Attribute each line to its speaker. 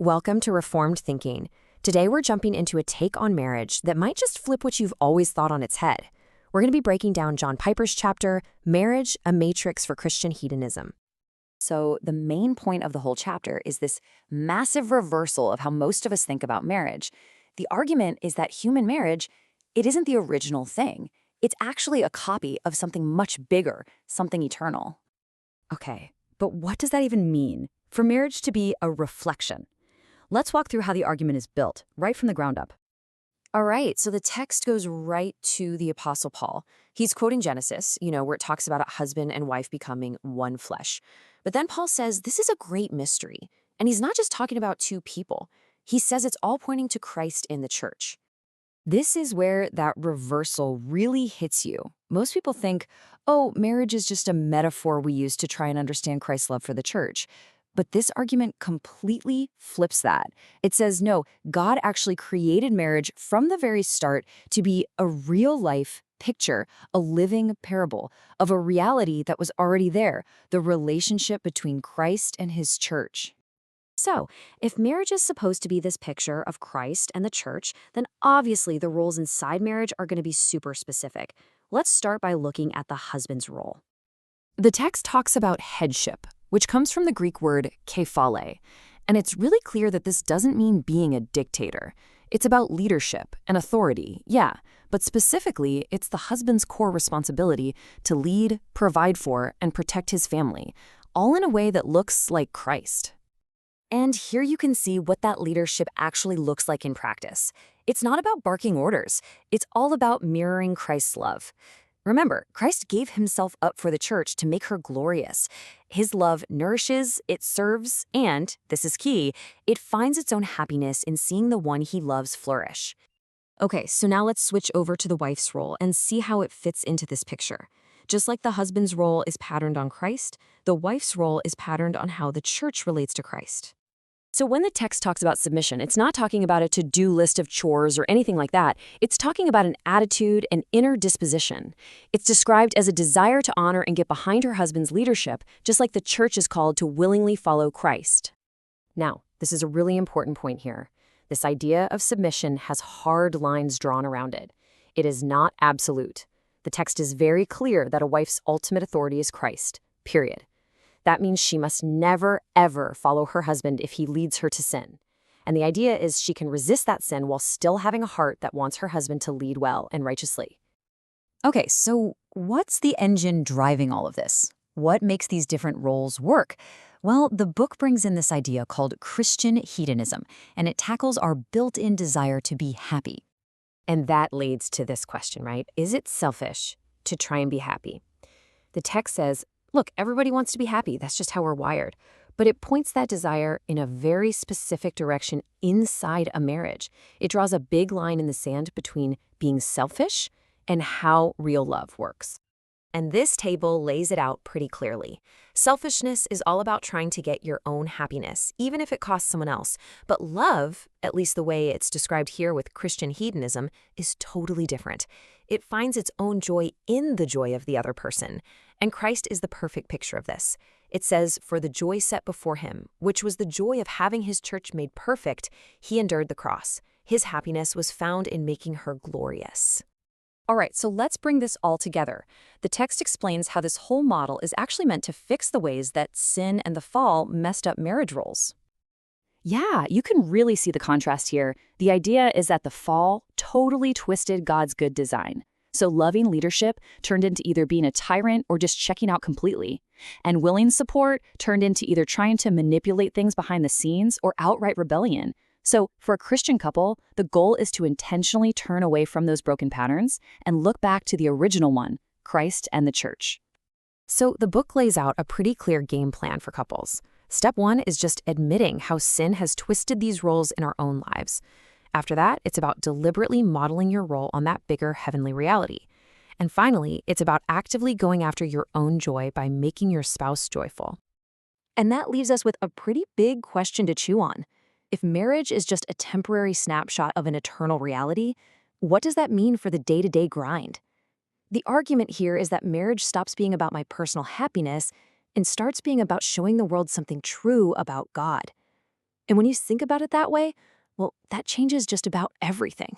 Speaker 1: Welcome to Reformed Thinking. Today we're jumping into a take on marriage that might just flip what you've always thought on its head. We're going to be breaking down John Piper's chapter, Marriage, a Matrix for Christian Hedonism.
Speaker 2: So the main point of the whole chapter is this massive reversal of how most of us think about marriage. The argument is that human marriage, it isn't the original thing. It's actually a copy of something much bigger, something eternal.
Speaker 3: Okay, but what does that even mean? For marriage to be a reflection. Let's walk through how the argument is built, right from the ground up.
Speaker 1: All right, so the text goes right to the Apostle Paul. He's quoting Genesis, where it talks about a husband and wife becoming one flesh. But then Paul says this is a great mystery. And he's not just talking about two people. He says it's all pointing to Christ in the church. This is where that reversal really hits you. Most people think, oh, marriage is just a metaphor we use to try and understand Christ's love for the church. But this argument completely flips that. It says, no, God actually created marriage from the very start to be a real-life picture, a living parable of a reality that was already there, the relationship between Christ and his church. So, if marriage is supposed to be this picture of Christ and the church, then obviously the roles inside marriage are going to be super specific. Let's start by looking at the husband's role. The text talks about headship, which comes from the Greek word kephale, and it's really clear that this doesn't mean being a dictator. It's about leadership and authority, yeah, but specifically, it's the husband's core responsibility to lead, provide for, and protect his family, all in a way that looks like Christ. And here you can see what that leadership actually looks like in practice. It's not about barking orders. It's all about mirroring Christ's love. Remember, Christ gave himself up for the church to make her glorious. His love nourishes, it serves, and, this is key, it finds its own happiness in seeing the one he loves flourish. Okay, so now let's switch over to the wife's role and see how it fits into this picture. Just like the husband's role is patterned on Christ, the wife's role is patterned on how the church relates to Christ. So when the text talks about submission, it's not talking about a to-do list of chores or anything like that. It's talking about an attitude, an inner disposition. It's described as a desire to honor and get behind her husband's leadership, just like the church is called to willingly follow Christ. Now, this is a really important point here. This idea of submission has hard lines drawn around it. It is not absolute. The text is very clear that a wife's ultimate authority is Christ, period. That means she must never, ever follow her husband if he leads her to sin. And the idea is she can resist that sin while still having a heart that wants her husband to lead well and righteously.
Speaker 3: Okay, so what's the engine driving all of this? What makes these different roles work? Well, the book brings in this idea called Christian Hedonism, and it tackles our built-in desire to be happy.
Speaker 1: And that leads to this question, right? Is it selfish to try and be happy? The text says, look, everybody wants to be happy. That's just how we're wired. But it points that desire in a very specific direction inside a marriage. It draws a big line in the sand between being selfish and how real love works. And this table lays it out pretty clearly. Selfishness is all about trying to get your own happiness, even if it costs someone else. But love, at least the way it's described here with Christian hedonism, is totally different. It finds its own joy in the joy of the other person. And Christ is the perfect picture of this. It says, for the joy set before him, which was the joy of having his church made perfect, he endured the cross. His happiness was found in making her glorious.
Speaker 3: All right, so let's bring this all together. The text explains how this whole model is actually meant to fix the ways that sin and the fall messed up marriage roles. Yeah, you can really see the contrast here. The idea is that the fall totally twisted God's good design. So loving leadership turned into either being a tyrant or just checking out completely. And willing support turned into either trying to manipulate things behind the scenes or outright rebellion. So for a Christian couple, the goal is to intentionally turn away from those broken patterns and look back to the original one, Christ and the church.
Speaker 1: So the book lays out a pretty clear game plan for couples. Step 1 is just admitting how sin has twisted these roles in our own lives. After that, it's about deliberately modeling your role on that bigger heavenly reality. And finally, it's about actively going after your own joy by making your spouse joyful. And that leaves us with a pretty big question to chew on. If marriage is just a temporary snapshot of an eternal reality, what does that mean for the day-to-day grind? The argument here is that marriage stops being about my personal happiness and starts being about showing the world something true about God.
Speaker 3: And when you think about it that way, well, that changes just about everything.